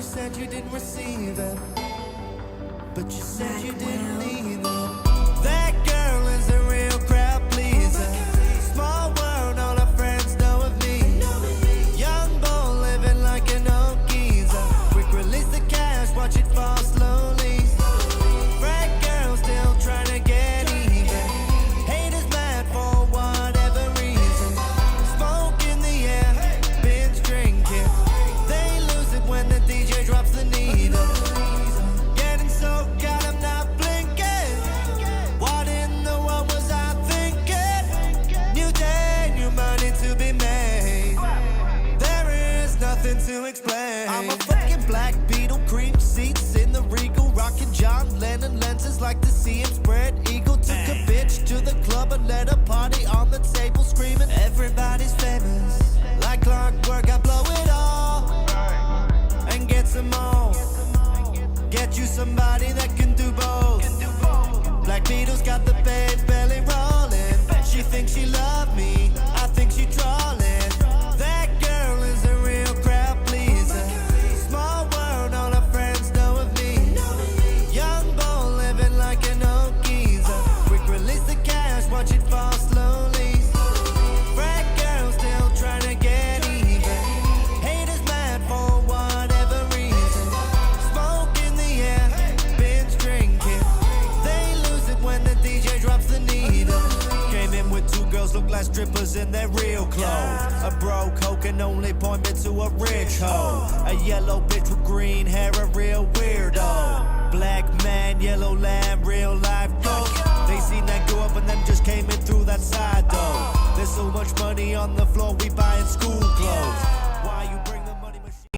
you said you didn't receive it, but you said you didn't need it. That girl is a real crowd pleaser. Small world, all her friends know of me. Young bull living like an old geezer. Quick release the cash, watch it fall slowly. Frat girl still trying to get even. Haters mad for whatever reason. Smoke in the air, binge drinking. They lose it when the DJ drops the needle. Getting so God, I'm not blinking. What in the world was I thinking? New day, new money to be made. There is nothing to explain. I'm a fucking black beetle, cream seats in the Regal, rocking John Lennon lenses, like to see him spread eagle. Took a bitch to the club and let a party on the table, screaming everybody's famous. Like clockwork, I blow it all and get some more. Get you somebody that can do both. Black Beatles got the bed belly rolling. She thinks she love me, I think she trolling. That girl is a real crowd pleaser. Small world, all her friends know of me. Young bull living like an old geezer. Quick release the cash, watch it fall slowly. Frat girl still trying to get even. Haters mad for whatever reason. Smoke in the air, binge drinking. They lose it when the DJ drops the needle. Came in with two girls, look like strippers in their real clothes. A broke hoe can only point me to a rich hoe. A yellow bitch with green hair, a real weirdo. Black man, yellow lamb, real life ghost. They seen that go up and then just came in through that side door. There's so much money on the floor, we buying school